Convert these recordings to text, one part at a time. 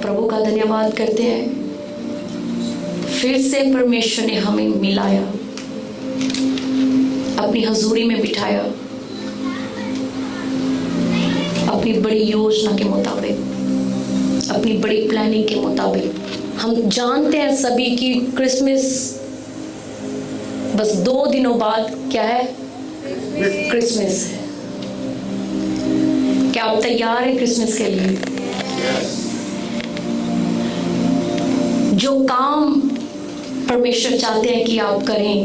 प्रभु का धन्यवाद करते हैं। फिर से परमेश्वर ने हमें मिलाया, अपनी हजूरी में बिठाया, अपनी बड़ी योजना के मुताबिक, अपनी बड़ी प्लानिंग के मुताबिक। हम जानते हैं सभी कि क्रिसमस बस 2 दिनों बाद क्या है, क्रिसमस है। क्या आप तैयार हैं क्रिसमस के लिए? जो काम परमेश्वर चाहते हैं कि आप करें,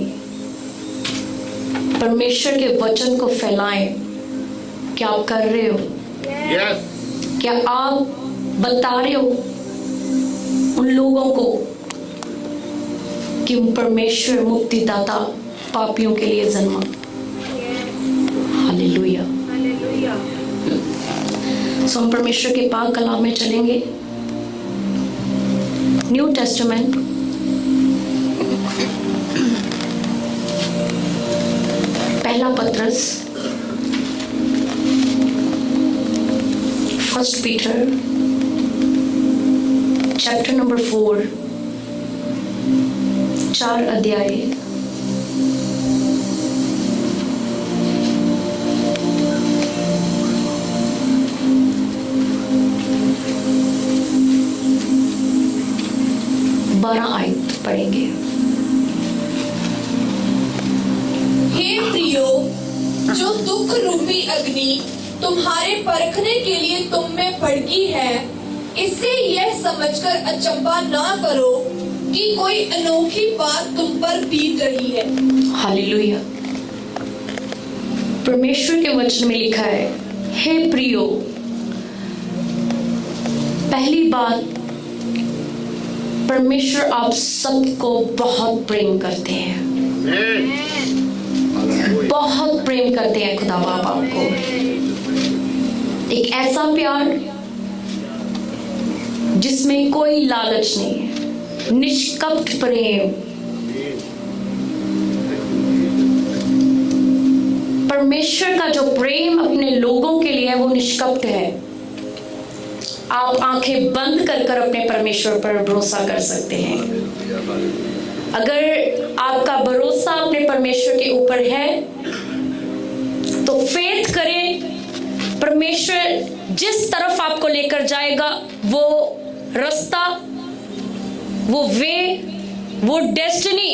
परमेश्वर के वचन को फैलाएं, क्या आप कर रहे हो? क्या आप बता रहे हो उन लोगों को कि परमेश्वर मुक्तिदाता पापियों के लिए जन्मा? हालेलुया। सो हम परमेश्वर के पाक कलाम में चलेंगे। न्यू टेस्टामेंट, पहला पत्रस, 1 पीटर चैप्टर नंबर 4, 4 अध्याय। आयत पढ़ेंगे। हे प्रियो, जो दुख रूपी अग्नि तुम्हारे परखने के लिए तुम में भड़की है, इससे यह समझकर अचंभा ना करो कि कोई अनोखी बात तुम पर बीत रही है। हालेलुया। परमेश्वर के वचन में लिखा है, हे प्रियो, पहली बात, परमेश्वर आप सबको बहुत प्रेम करते हैं, बहुत प्रेम करते हैं खुदा बाप आपको। एक ऐसा प्यार जिसमें कोई लालच नहीं है, निष्कपट प्रेम। परमेश्वर का जो प्रेम अपने लोगों के लिए है वो निष्कपट है। आप आंखें बंद कर कर अपने परमेश्वर पर भरोसा कर सकते हैं। अगर आपका भरोसा अपने परमेश्वर के ऊपर है तो फेथ करें, परमेश्वर जिस तरफ आपको लेकर जाएगा वो रास्ता, वो वे, वो डेस्टिनी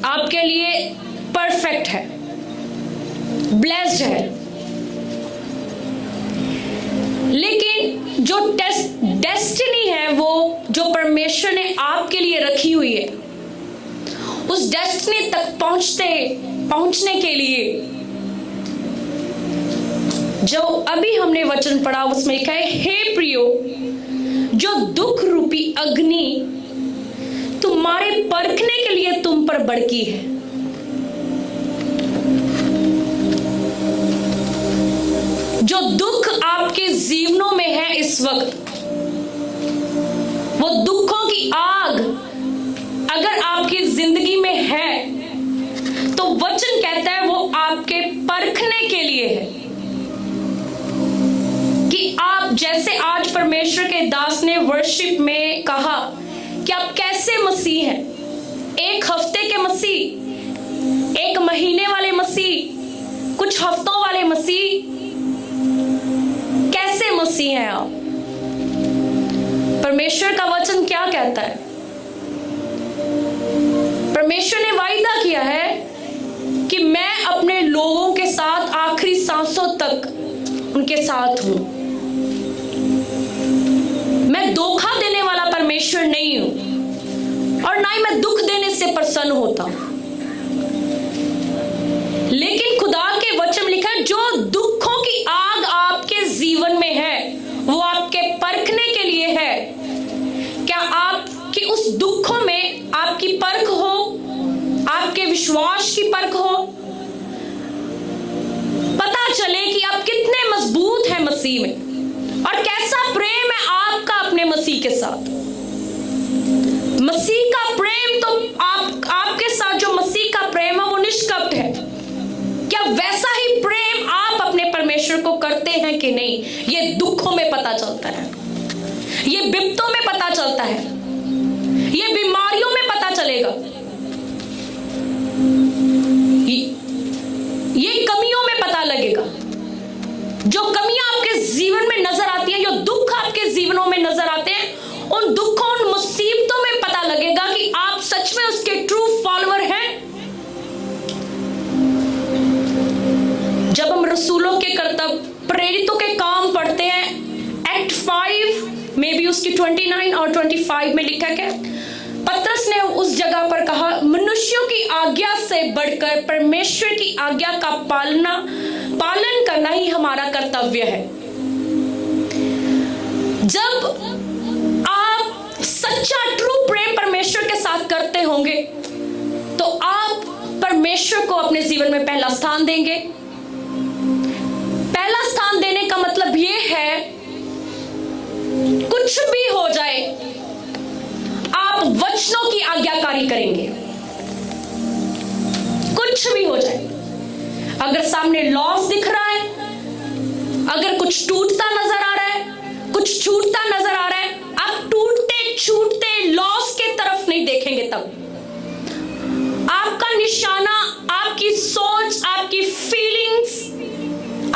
आपके लिए परफेक्ट है, ब्लेस्ड है। लेकिन जो डेस्टिनी है, वो जो परमेश्वर ने आपके लिए रखी हुई है, उस डेस्टिनी तक पहुंचने के लिए जो अभी हमने वचन पढ़ा उसमें लिखा है, हे प्रियो, जो दुख रूपी अग्नि तुम्हारे परखने के लिए तुम पर भड़की है। जो दुख आपके जीवनों में है इस वक्त, वो दुखों की आग अगर आपकी जिंदगी में है तो वचन कहता है वो आपके परखने के लिए है कि आप, जैसे आज परमेश्वर के दास ने वर्शिप में कहा कि आप कैसे मसीह हैं, 1 हफ्ते के मसीह, 1 महीने वाले मसीह, कुछ हफ्तों वाले मसीह, कैसे मसीह हैं आप? परमेश्वर का वचन क्या कहता है? परमेश्वर ने वायदा किया है कि मैं अपने लोगों के साथ आखिरी सांसों तक उनके साथ हूं। मैं धोखा देने वाला परमेश्वर नहीं हूं और ना ही मैं दुख देने से प्रसन्न होता हूं। लेकिन खुदा के वचन में लिखा है, जो दुखों की आग आपके जीवन में है वो आपके परखने के लिए है। क्या आपकी उस दुखों में आपकी परख हो, आपके विश्वास की परख हो, पता चले कि आप कितने मजबूत हैं मसीह में और कैसा प्रेम है आपका अपने मसीह के साथ। मसीह का प्रेम तो आपके साथ जो मसीह का प्रेम है वो निष्कपट है। क्या वैसा ही प्रेम आप अपने परमेश्वर को करते हैं कि नहीं, ये दुखों में पता चलता है। ये विपतों में पता चलता है, ये बीमारियों में पता चलेगा, ये कमियों में पता लगेगा। जो कमियां आपके जीवन में नजर आती हैं, जो दुख आपके जीवनों में नजर आते हैं, उन दुखों, उन मुसीबतों में पता लगेगा कि आप सच में उसके ट्रू फॉलोअर हैं। जब हम रसूलों के कर्तव्य, प्रेरितों के काम पढ़ते हैं, एक्ट 5 में भी उसकी 29 और 25 में लिखा है, पतरस ने उस जगह पर कहा, मनुष्यों की आज्ञा से बढ़कर परमेश्वर की आज्ञा का पालन करना ही हमारा कर्तव्य है। जब आप सच्चा ट्रू प्रेम परमेश्वर के साथ करते होंगे तो आप परमेश्वर को अपने जीवन में पहला स्थान देंगे। पहला स्थान देने का मतलब यह है, कुछ भी हो जाए आप वचनों की आज्ञाकारी करेंगे। कुछ भी हो जाए, अगर सामने लॉस दिख रहा है, अगर कुछ टूटता नजर आ रहा है, कुछ छूटता नजर आ रहा है, आप टूटते छूटते लॉस के तरफ नहीं देखेंगे। तब आपका निशाना, आपकी सोच, आपकी फीलिंग्स,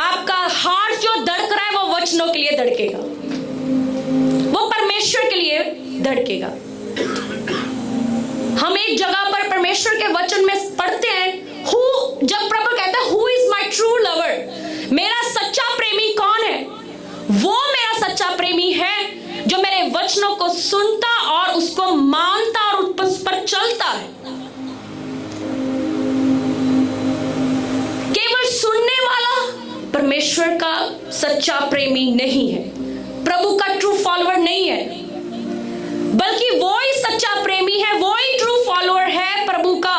आपका हार्ट जो धड़क रहा है वो वचनों के लिए धड़केगा, वो परमेश्वर के लिए धड़केगा। हम एक जगह पर परमेश्वर के वचन में पढ़ते हैं, जब प्रभु कहता है who is my true lover, मेरा सच्चा प्रेमी कौन है? वो मेरा सच्चा प्रेमी है जो मेरे वचनों को सुनता और उसको मानता और उस पर चलता है। केवल सुनने वाला परमेश्वर का सच्चा प्रेमी नहीं है, प्रभु का ट्रू फॉलोअर नहीं है, बल्कि वो ही सच्चा प्रेमी है, वो ही ट्रू फॉलोअर है प्रभु का।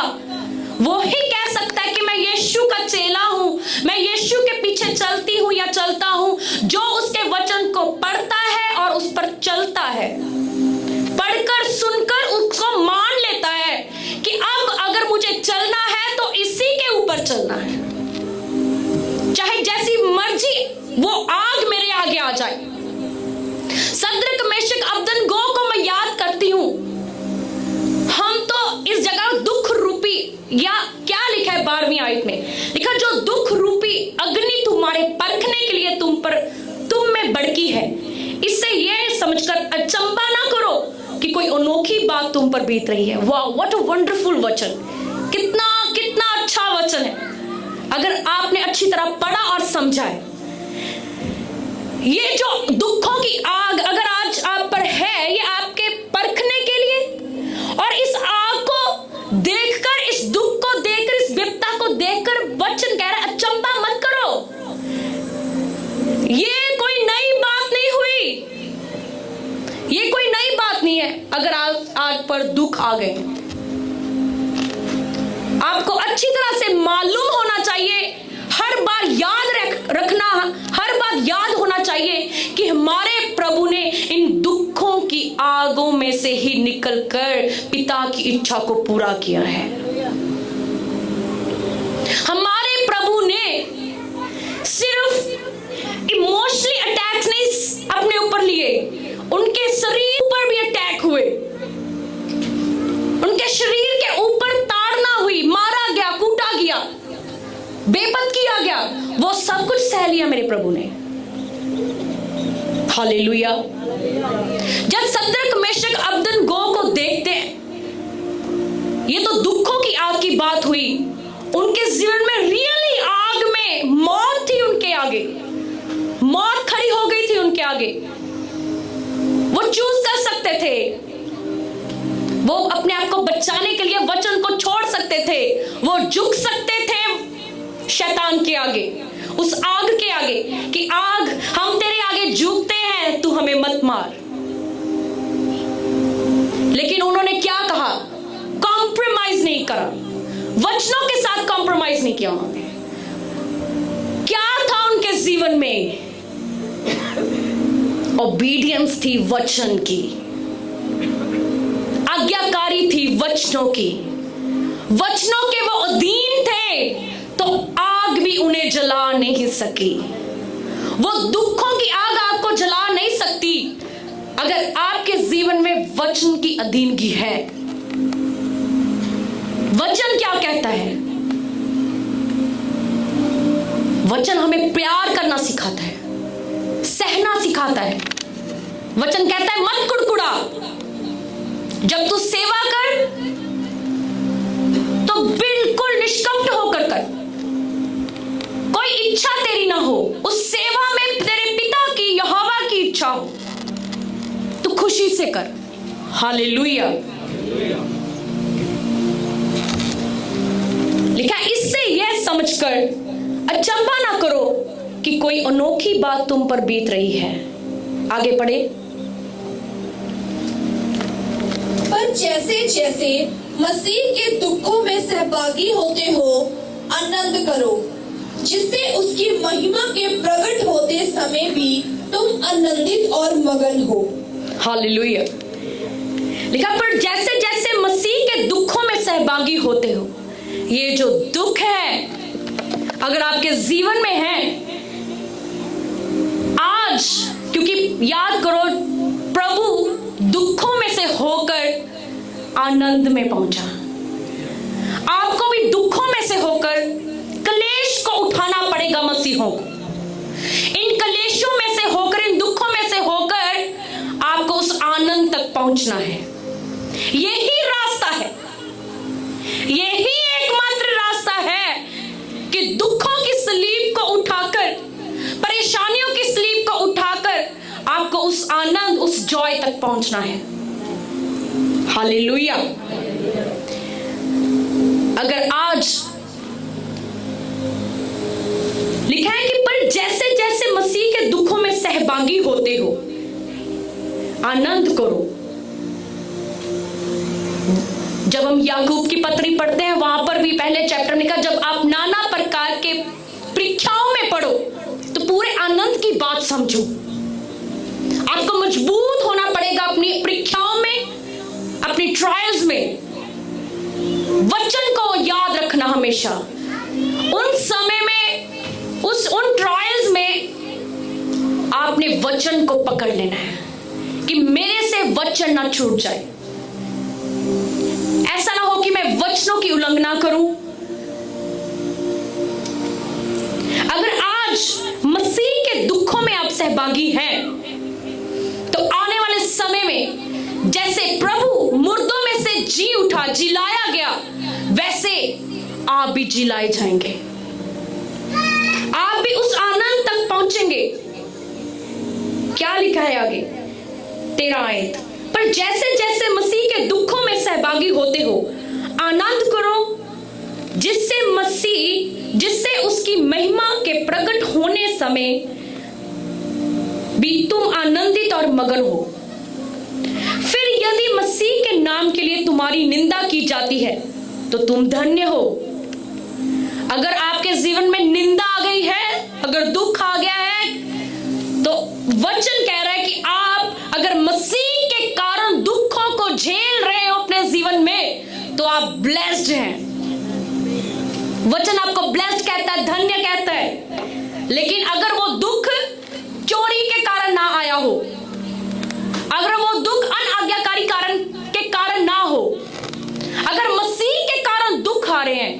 वो ही कह सकता है कि मैं यीशु का चेला हूं, मैं यीशु के पीछे चलती हूं या चलता हूं, जो उसके वचन को पढ़ता है और उस पर चलता है, पढ़कर सुनकर उसको मान लेता है कि अब अगर मुझे चलना है तो इसी के ऊपर चलना है, चाहे जैसी मर्जी वो आग मेरे आगे आ जाए। सद्रक, मेशक, अबदनगो को मैं याद करती हूं। हम तो इस जगह दुख रूपी, या क्या लिखा है 12वीं आयत में लिखा, जो दुख रूपी अग्नि तुम्हारे परखने के लिए तुम में भड़की है। इससे यह समझकर अचंबा ना करो कि कोई अनोखी बात तुम पर बीत रही है। वाह, व्हाट अ वंडरफुल वचन, कितना कितना अच्छा वचन है अगर आपने अच्छी तरह पढ़ा और समझा है। ये जो दुखों की आग अगर आज आप पर है, ये आपके परखने के लिए, और इस आग को देखकर, इस दुख को देखकर, इस विपदा को देखकर वचन कह रहा है अचंबा मत करो। ये कोई नई बात नहीं हुई, ये कोई नई बात नहीं है। अगर आज पर दुख आ गए, आपको अच्छी तरह से मालूम होना चाहिए, हर बार याद रखना, हर बार याद होना चाहिए कि हमारे प्रभु ने इन दुखों की आगों में से ही निकलकर पिता की इच्छा को पूरा किया है। हमारे प्रभु ने सिर्फ इमोशनली अटैक्स नहीं अपने ऊपर लिए, उनके शरीर पर भी अटैक हुए, उनके शरीर के ऊपर ताड़ना हुई, मारा गया, कूटा गया, बेपत किया गया, वो सब कुछ सह लिया मेरे प्रभु ने। हालेलुया। जब सद्रक, मेशक, अबदनगो को देखते हैं, ये तो दुखों की आग की बात हुई, उनके जीवन में रियली आग में मौत थी, उनके आगे मौत खड़ी हो गई थी उनके आगे। वो चूज कर सकते थे, वो अपने आप को बचाने के लिए वचन को छोड़ सकते थे, वो झुक सकते थे शैतान के आगे, उस आग के आगे कि आग, हम तेरे आगे झुकते हैं, तू हमें मत मार। लेकिन उन्होंने क्या कहा? कॉम्प्रोमाइज नहीं करा, वचनों के साथ कॉम्प्रोमाइज नहीं किया उन्होंने। क्या था उनके जीवन में? ओबीडियंस थी वचन की, आज्ञाकारी थी वचनों की, वचनों के वो अधीन थे, तो आग भी उन्हें जला नहीं सकी। वो दुखों की आग आपको जला नहीं सकती अगर वचन की अधीनगी है। वचन क्या कहता है? वचन हमें प्यार करना सिखाता है, सहना सिखाता है। वचन कहता है मत कुड़कुड़ा, जब तू सेवा कर तो बिल्कुल निष्कपट होकर कर, कोई इच्छा तेरी ना हो, उस सेवा में तेरे पिता की यहोवा की इच्छा हो, तू खुशी से कर। हालेलुया। लिखा इससे यह समझकर अचंभा ना करो कि कोई अनोखी बात तुम पर बीत रही है। आगे पढ़े। पर जैसे जैसे मसीह के दुखों में सहभागी होते हो आनंद करो, जिससे उसकी महिमा के प्रकट होते समय भी तुम आनंदित और मगन हो। हालेलुया। लिखा पर जैसे जैसे मसीह के दुखों में सहभागी होते हो, ये जो दुख है अगर आपके जीवन में है आज, क्योंकि याद करो प्रभु दुखों में से होकर आनंद में पहुंचा, आपको भी दुखों में से होकर कलेश को उठाना पड़ेगा। मसीहों को इन कलेशों में से होकर, इन दुखों में से होकर आपको उस आनंद तक पहुंचना है। यही रास्ता है, यही एकमात्र रास्ता है कि दुखों की सलीब को उठाकर, परेशानियों की सलीब को उठाकर आपको उस आनंद, उस जॉय तक पहुंचना है। हालेलुया। अगर आज लिखा है कि पर जैसे जैसे मसीह के दुखों में सहभागी होते हो आनंद करो। जब हम याकूब की पत्री पढ़ते हैं वहां पर भी पहले चैप्टर में लिखा, जब आप नाना प्रकार के परीक्षाओं में पढ़ो तो पूरे आनंद की बात समझो। आपको मजबूत होना पड़ेगा अपनी परीक्षाओं में, अपनी ट्रायल्स में। वचन को याद रखना हमेशा। उन समय में, उन ट्रायल्स में आपने वचन को पकड़ लेना है कि मेरे से वचन ना छूट जाए। ऐसा ना हो कि मैं वचनों की उल्लंघना करूं। अगर आज मसीह के दुखों में आप सहभागी हैं तो आने वाले समय में जैसे प्रभु मुर्दों में से जी उठा, जिलाया गया, वैसे आप भी जिलाए जाएंगे। आप भी उस आनंद तक पहुंचेंगे। क्या लिखा है आगे 13 आयत, पर जैसे जैसे मसीह के दुखों में सहभागी होते हो आनंद करो, जिससे उसकी महिमा के प्रकट होने समय भी तुम आनंदित और मगन हो। फिर यदि मसीह के नाम के लिए तुम्हारी निंदा की जाती है तो तुम धन्य हो। अगर आपके जीवन में निंदा आ गई है, अगर दुख आ गया है, तो वचन कह रहा है कि आप अगर मसीह के कारण दुखों को झेल रहे हो अपने जीवन में तो आप ब्लेस्ड हैं। वचन आपको ब्लेस्ड कहता है, धन्य कहता है। लेकिन अगर वो दुख चोरी के कारण ना आया हो, अगर वो दुख अनाज्ञाकारी कारण के कारण ना हो, अगर मसीह के कारण दुख आ रहे हैं,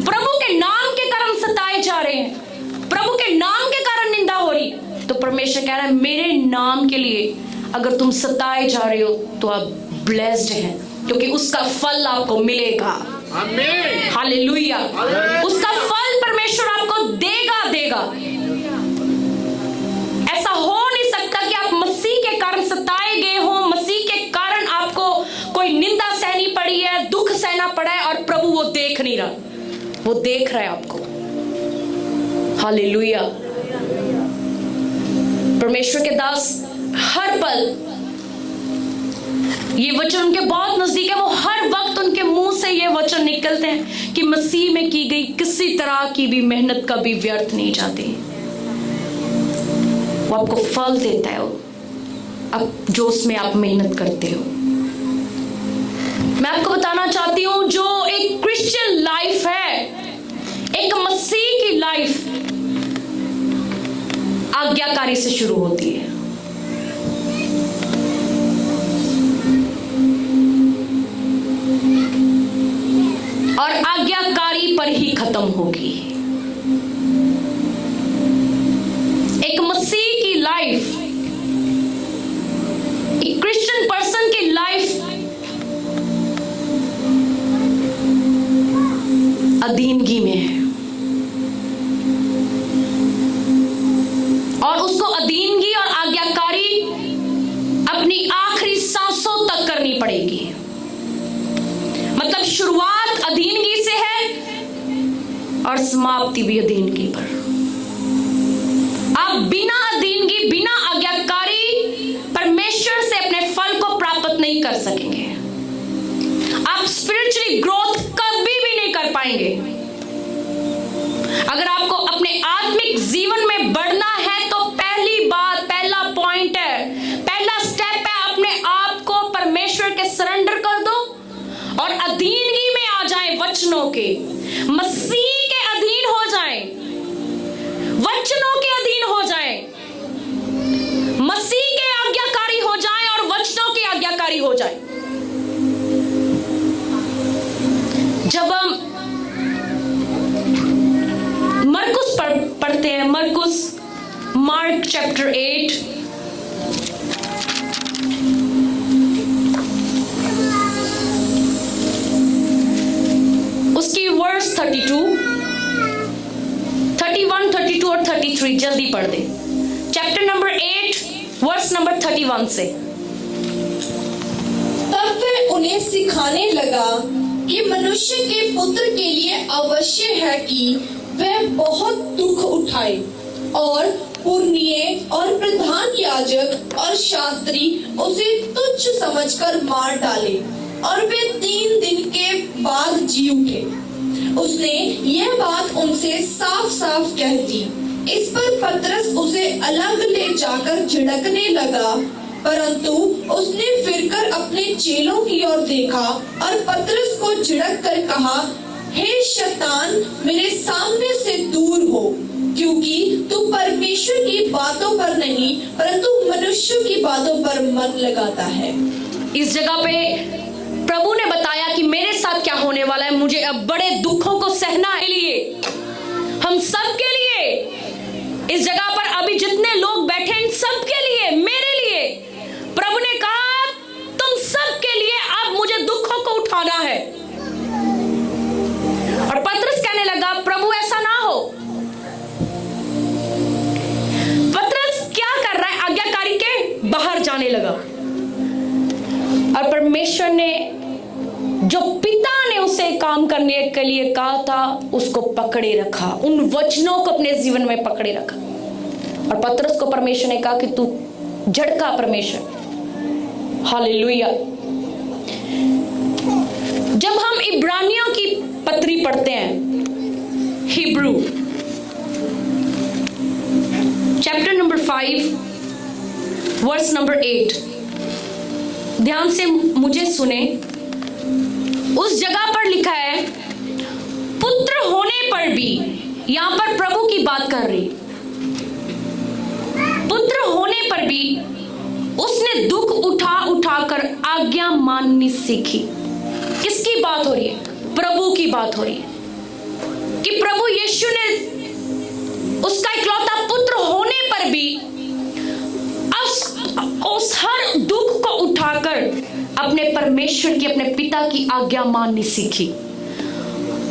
प्रभु के नाम के कारण सताए जा रहे हैं, प्रभु के नाम के कारण निंदा हो रही, तो परमेश्वर कह रहा है मेरे नाम के लिए अगर तुम सताए जा रहे हो तो आप ब्लेस्ड हैं, क्योंकि उसका फल आपको मिलेगा। आमीन। हालेलुया। उसका फल परमेश्वर आपको देगा। ऐसा हो नहीं सकता कि आप मसीह के कारण सताए गए हो, मसीह के कारण आपको कोई निंदा सहनी पड़ी है, दुख सहना पड़ा है और प्रभु वो देख नहीं रहा, वो देख रहा है आपको। हालेलुया। परमेश्वर के दास हर पल ये वचन उनके बहुत नजदीक है, वो हर वक्त उनके मुंह से ये वचन निकलते हैं कि मसीह में की गई किसी तरह की भी मेहनत कभी व्यर्थ नहीं जाती। वो आपको फल देता है अब जो उसमें आप मेहनत करते हो। मैं आपको बताना चाहती हूं, जो एक क्रिश्चियन लाइफ है, एक मसीह की लाइफ आज्ञाकारी से शुरू होती है। समाप्ति भी अधीनगी पर। आप बिना अधीनगी, बिना आज्ञाकारी परमेश्वर से अपने फल को प्राप्त नहीं कर सकेंगे। आप स्पिरिचुअली ग्रोथ कभी भी नहीं कर पाएंगे। अगर आपको अपने आत्मिक जीवन में बढ़ना है तो पहली बात, पहला पॉइंट है, पहला स्टेप है, अपने आप को परमेश्वर के सरेंडर कर दो और अधीनगी में आ जाए, वचनों के, मसीह के अधीन हो जाए, वचनों के अधीन हो जाए, मसीह के आज्ञाकारी हो जाए और वचनों के आज्ञाकारी हो जाए। जब हम मरकुस पढ़ते हैं, मरकुस, मार्क चैप्टर 8, उसकी वर्स 32, 31, 32 और 33 जल्दी पढ़ दे। चैप्टर नंबर 8 वर्स नंबर 31 से। तब वह उन्हें सिखाने लगा कि मनुष्य के पुत्र के लिए अवश्य है कि वह बहुत दुख उठाए और पुरनिये और प्रधान याजक और शास्त्री उसे तुच्छ समझकर मार डाले और वे 3 दिन के बाद जी उठे। उसने यह बात उनसे साफ साफ कह दी। इस पर पतरस उसे अलग ले जाकर झिड़कने लगा, परंतु उसने फिरकर अपने चेलों की ओर देखा और पतरस को झिड़क कर कहा, हे शैतान, मेरे सामने से दूर हो, क्योंकि तू परमेश्वर की बातों पर नहीं परंतु मनुष्यों की बातों पर मन लगाता है। इस जगह पे प्रभु ने बताया कि मेरे साथ क्या होने वाला है। मुझे अब बड़े दुखों को सहना है, लिए हम सब के लिए, इस जगह पर अभी जितने लोग बैठे इन सब के लिए, मेरे लिए प्रभु ने कहा तुम सब के लिए अब मुझे दुखों को उठाना है। और पतरस कहने लगा, प्रभु ऐसा ना हो। पतरस क्या कर रहा है? आज्ञाकारी के बाहर जाने लगा और परमेश्वर ने जो पिता ने उसे काम करने के लिए कहा था उसको पकड़े रखा, उन वचनों को अपने जीवन में पकड़े रखा। और पतरस को परमेश्वर ने कहा कि तू झड़का परमेश्वर। हालेलुया। जब हम इब्रानियों की पत्री पढ़ते हैं, Hebrew chapter number 5 verse number 8, ध्यान से मुझे सुने। उस जगह पर लिखा है, पुत्र होने पर भी, यहां पर प्रभु की बात कर रही, पुत्र होने पर भी उसने दुख उठा उठाकर आज्ञा माननी सीखी। किसकी बात हो रही है? प्रभु की बात हो रही है कि प्रभु यीशु ने उसका इकलौता पुत्र होने पर भी उस हर दुख को उठाकर अपने परमेश्वर की, अपने पिता की आज्ञा माननी सीखी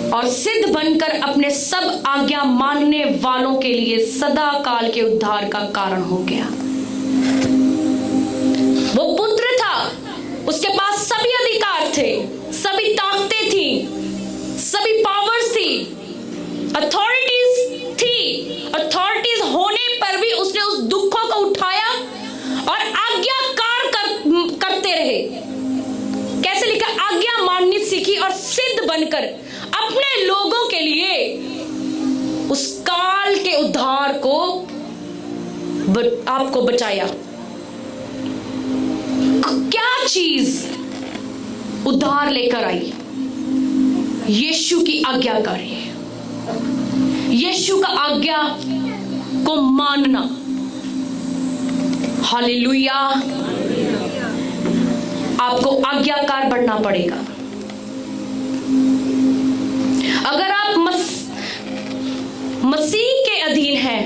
और सिद्ध बनकर अपने सब आज्ञा मानने वालों के लिए सदा काल के उद्धार का कारण हो गया। वो पुत्र था, उसके पास सभी अधिकार थे, सभी ताकतें थी, सभी पावर्स थी, अथॉरिटीज थी। अथॉरिटीज होने पर भी उसने उस दुखों को उठाया और आज्ञाकार करते रहे। कैसे लिखा? आज्ञा माननी सीखी और सिद्ध बनकर अपने लोगों के लिए उस काल के उद्धार को आपको बचाया। क्या चीज उद्धार लेकर आई? यीशु की आज्ञाकारी, यीशु का आज्ञा को मानना। हालेलुया। आपको आज्ञाकार बनना पड़ेगा। अगर आप मसीह के अधीन हैं,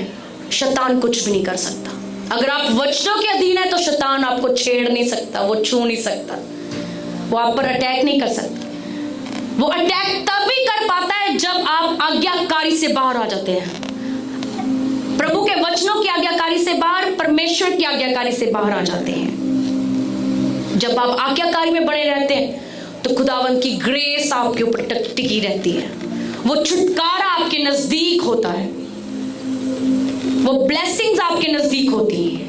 शैतान कुछ भी नहीं कर सकता। अगर आप वचनों के अधीन हैं तो शैतान आपको छेड़ नहीं सकता, वो छू नहीं सकता, वो आप पर अटैक नहीं कर सकता। वो अटैक तभी कर पाता है जब आप आज्ञाकारी से बाहर आ जाते हैं, प्रभु के वचनों की आज्ञाकारी से बाहर, परमेश्वर की आज्ञाकारी से बाहर आ जाते हैं। जब आप आज्ञाकारी में बने रहते हैं तो खुदावंत की ग्रेस आपके ऊपर टिकी रहती है, वो छुटकारा आपके नजदीक होता है, वो ब्लेसिंग्स आपके नजदीक होती हैं।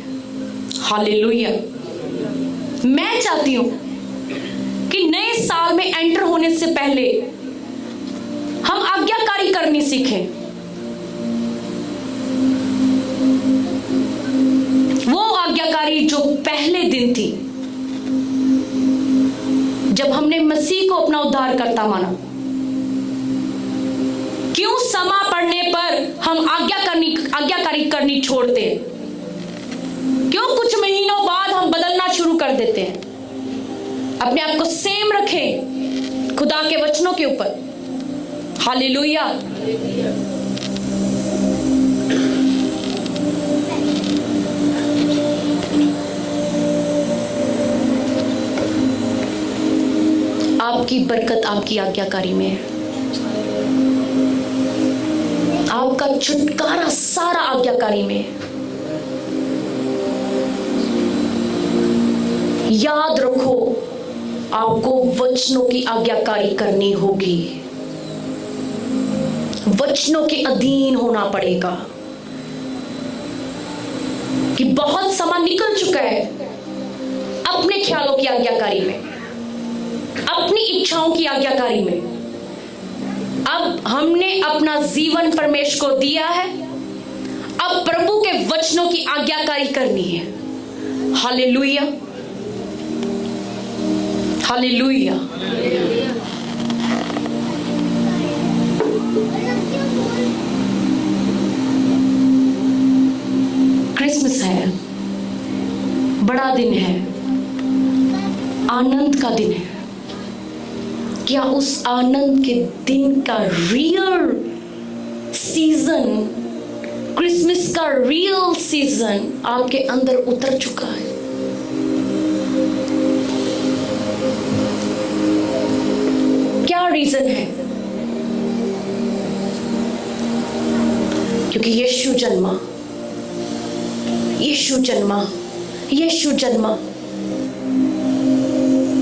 हालेलुया। मैं चाहती हूं कि नए साल में एंटर होने से पहले हम आज्ञाकारी करनी सीखें। वो आज्ञाकारी जो पहले दिन थी जब हमने मसीह को अपना उद्धारकर्ता माना। क्यों समा पड़ने पर हम आज्ञाकारी करनी छोड़ते हैं? क्यों कुछ महीनों बाद हम बदलना शुरू कर देते हैं? अपने आप को सेम रखें खुदा के वचनों के ऊपर। हालेलुया। आपकी बरकत आपकी आज्ञाकारी में है। आपका छुटकारा सारा आज्ञाकारी में है। याद रखो, आपको वचनों की आज्ञाकारी करनी होगी, वचनों के अधीन होना पड़ेगा। कि बहुत समय निकल चुका है अपने ख्यालों की आज्ञाकारी में, अपनी इच्छाओं की आज्ञाकारी में। अब हमने अपना जीवन परमेश्वर को दिया है, अब प्रभु के वचनों की आज्ञाकारी करनी है। Hallelujah, hallelujah. क्रिसमस है, बड़ा दिन है, आनंद का दिन है। क्या उस आनंद के दिन का रियल सीजन, क्रिसमस का रियल सीजन आपके अंदर उतर चुका है? क्या रीजन है? क्योंकि यीशु जन्मा, यीशु जन्मा, यीशु जन्मा।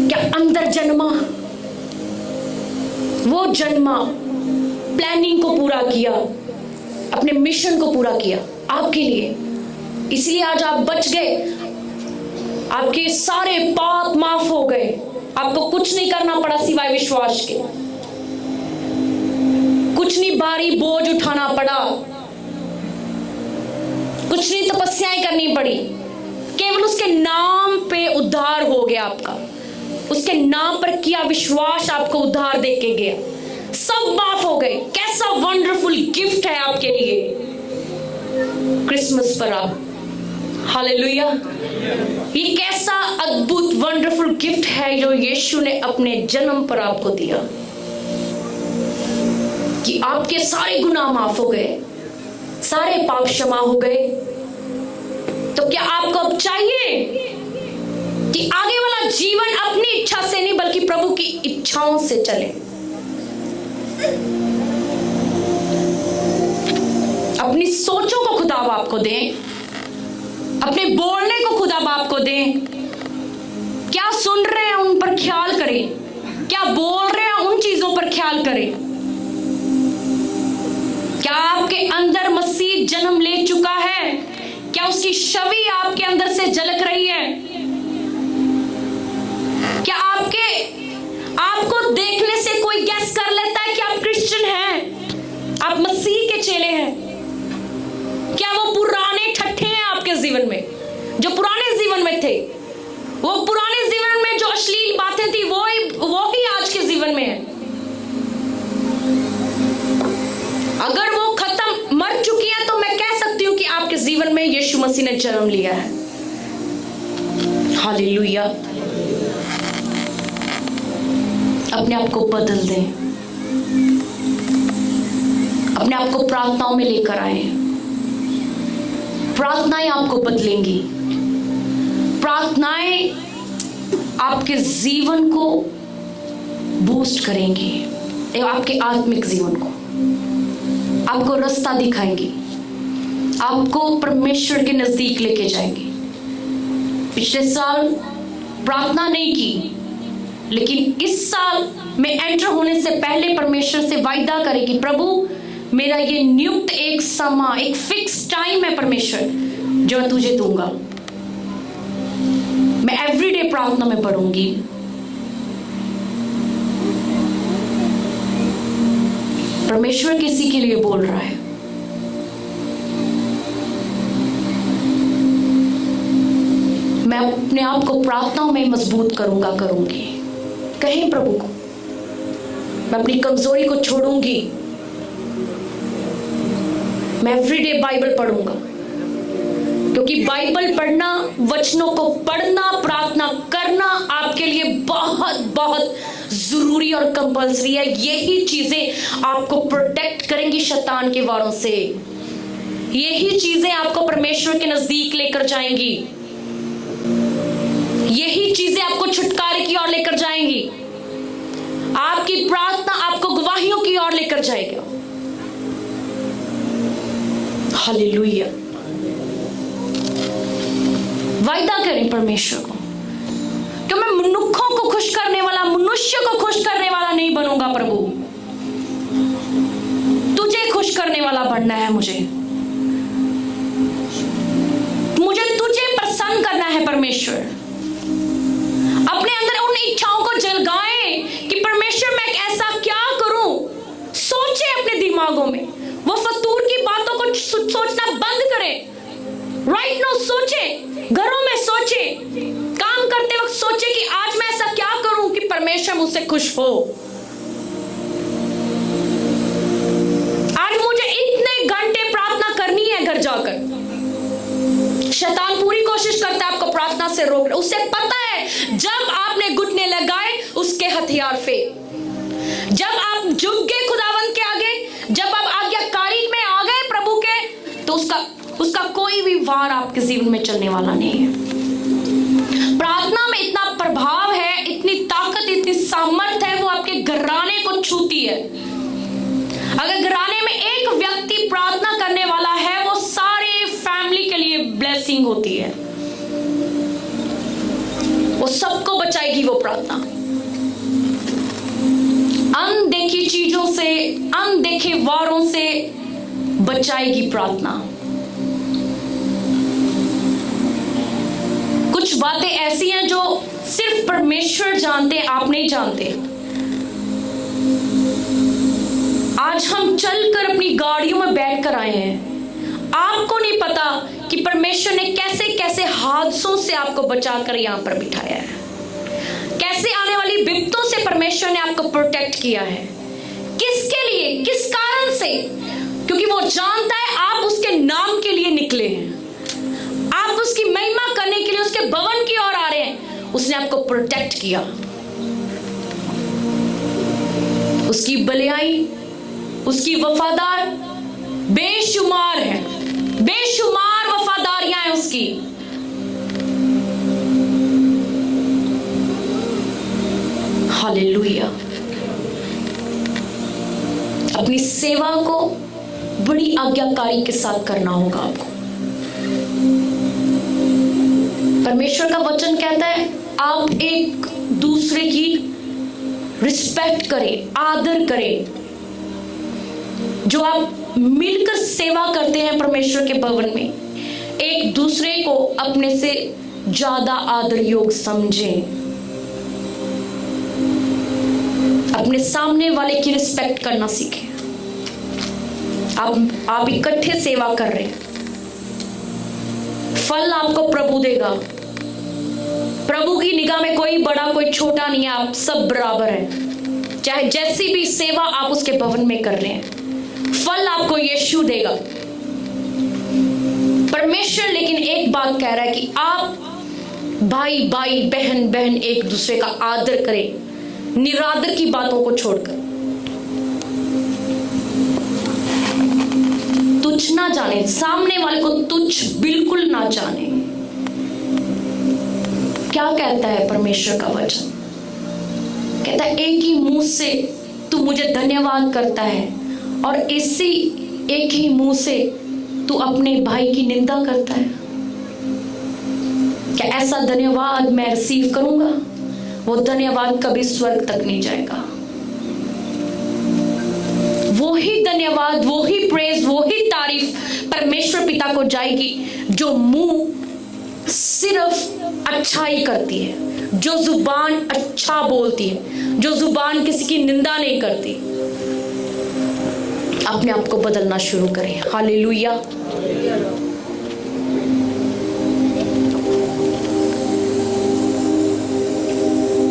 क्या अंदर जन्मा? वो जन्मा, प्लानिंग को पूरा किया, अपने मिशन को पूरा किया आपके लिए। इसलिए आज आप बच गए, आपके सारे पाप माफ हो गए, आपको कुछ नहीं करना पड़ा सिवाय विश्वास के, कुछ नहीं भारी बोझ उठाना पड़ा, कुछ नहीं तपस्याएं करनी पड़ी। केवल उसके नाम पे उद्धार हो गया आपका, उसके नाम पर किया विश्वास आपको उद्धार दे के गया, सब माफ हो गए। कैसा वंडरफुल गिफ्ट है आपके लिए क्रिसमस पर आप। हालेलुया। ये कैसा अद्भुत वंडरफुल गिफ्ट है जो यीशु ने अपने जन्म पर आपको दिया, कि आपके सारे गुनाह माफ हो गए, सारे पाप क्षमा हो गए। तो क्या आपको अब चाहिए कि आगे वाला जीवन अपनी इच्छा से नहीं बल्कि प्रभु की इच्छाओं से चले? अपनी सोचों को खुदा बाप को दें, अपने बोलने को खुदा बाप को दें। क्या सुन रहे हैं उन पर ख्याल करें, क्या बोल रहे हैं उन चीजों पर ख्याल करें। क्या आपके अंदर मसीह जन्म ले चुका है? क्या उसकी छवि आपके अंदर से झलक रही है? क्या आपको देखने से कोई गैस कर लेता है कि आप क्रिश्चियन हैं, आप मसीह के चेले हैं? क्या वो पुराने ठट्ठे हैं आपके जीवन में, जो पुराने जीवन में थे, वो पुराने जीवन में जो अश्लील बातें थी वो ही आज के जीवन में है? अगर वो खत्म मर चुकी है तो मैं कह सकती हूं कि आपके जीवन में यीशु मसीह ने जन्म लिया है। हालेलुया। अपने आप को बदल दें, अपने आप को प्रार्थनाओं में लेकर आए। प्रार्थनाएं आपको बदलेंगी, प्रार्थनाएं आपके जीवन को बूस्ट करेंगी, आपके आत्मिक जीवन को, आपको रास्ता दिखाएंगी, आपको परमेश्वर के नजदीक लेके जाएंगी। पिछले साल प्रार्थना नहीं की, लेकिन इस साल में एंटर होने से पहले परमेश्वर से वायदा करेगी, प्रभु मेरा ये नियुक्त एक समय, एक फिक्स टाइम है परमेश्वर जो मैं तुझे दूंगा। मैं एवरीडे प्रार्थना में पढ़ूंगी। परमेश्वर किसी के लिए बोल रहा है। मैं अपने आप को प्रार्थनाओं में मजबूत करूंगी। कहें प्रभु को, मैं अपनी कमजोरी को छोड़ूंगी। मैं एवरीडे बाइबल पढ़ूंगा, क्योंकि बाइबल पढ़ना, वचनों को पढ़ना, प्रार्थना करना आपके लिए बहुत बहुत जरूरी और कंपल्सरी है। यही चीजें आपको प्रोटेक्ट करेंगी शैतान के वारों से। यही चीजें आपको परमेश्वर के नजदीक लेकर जाएंगी। यही चीजें आपको छुटकारे की ओर लेकर जाएंगी। आपकी प्रार्थना आपको गवाहियों की ओर लेकर जाएगा। हालेलुया। वायदा करें परमेश्वर को कि मैं मनुष्यों को खुश करने वाला, मनुष्य को खुश करने वाला नहीं बनूंगा प्रभु, तुझे खुश करने वाला बनना है। मुझे तुझे प्रसन्न करना है परमेश्वर। अपने अंदर उन इच्छाओं को जगाएं कि परमेश्वर मैं ऐसा क्या करूं। सोचे अपने दिमागों में, वो फतूर की बातों को सोचना बंद करें। राइट नाउ सोचे, घरों में सोचे, काम करते वक्त सोचे कि आज मैं ऐसा क्या करूं कि परमेश्वर मुझसे खुश हो। आज मुझे इतने घंटे प्रार्थना करनी है घर जाकर। शैतान पूरी कोशिश करता है आपको प्रार्थना से रोकना। उसे पता है जब आपने घुटने लगाए उसके हथियार फेल। जब आप झुक गए खुदावंत के आगे, जब आप आज्ञाकारी में आ गए प्रभु के, तो उसका कोई भी वार आपके जीवन में चलने वाला नहीं है। प्रार्थना में इतना प्रभाव है, इतनी ताकत, इतनी सामर्थ है, वो आपके घराने को छूती है। अगर घराने में एक व्यक्ति प्रार्थना करने वाला है, वो सारे फैमिली के लिए ब्लेसिंग होती है। वो सबको बचाएगी वो प्रार्थना। अनदेखी चीजों से, अनदेखे वारों से बचाएगी प्रार्थना। कुछ बातें ऐसी हैं जो सिर्फ परमेश्वर जानते, आप नहीं जानते। आज हम चलकर अपनी गाड़ियों में बैठकर आए हैं, आपको नहीं पता कि परमेश्वर ने कैसे कैसे हादसों से आपको बचाकर यहां पर बिठाया है, कैसे आने वाली विपतों से परमेश्वर ने आपको प्रोटेक्ट किया है। किसके लिए, किस कारण से? क्योंकि वो जानता है आप उसके नाम के लिए निकले हैं, आप उसकी महिमा करने के लिए उसके भवन की ओर आ रहे हैं। उसने आपको प्रोटेक्ट किया। उसकी भलाई, उसकी वफादार बेशुमार है, बेशुमार वफादारियां हैं उसकी। हालेलुया। अपनी सेवा को बड़ी आज्ञाकारी के साथ करना होगा आपको। परमेश्वर का वचन कहता है आप एक दूसरे की रिस्पेक्ट करें, आदर करें। जो आप मिलकर सेवा करते हैं परमेश्वर के भवन में, एक दूसरे को अपने से ज्यादा आदर योग समझें। अपने सामने वाले की रिस्पेक्ट करना सीखें। आप इकट्ठे सेवा कर रहे हैं, फल आपको प्रभु देगा। प्रभु की निगाह में कोई बड़ा कोई छोटा नहीं है, आप सब बराबर हैं। चाहे जैसी भी सेवा आप उसके भवन में कर रहे हैं, फल आपको यीशु देगा। परमेश्वर लेकिन एक बात कह रहा है कि आप भाई भाई, बहन बहन एक दूसरे का आदर करें, निरादर की बातों को छोड़कर। तुच्छ ना जाने, सामने वाले को तुच्छ बिल्कुल ना जाने। क्या कहता है परमेश्वर का वचन? कहता है एक ही मुंह से तू मुझे धन्यवाद करता है और इसी एक ही मुंह से तू अपने भाई की निंदा करता है। क्या ऐसा धन्यवाद मैं रिसीव करूंगा? वो धन्यवाद कभी स्वर्ग तक नहीं जाएगा। ही धन्यवाद, वो ही प्रेज, वो ही तारीफ परमेश्वर पिता को जाएगी जो मुंह सिर्फ अच्छाई करती है, जो जुबान अच्छा बोलती है, जो जुबान किसी की निंदा नहीं करती। अपने आप को बदलना शुरू करें। हालेलुया।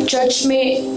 चर्च में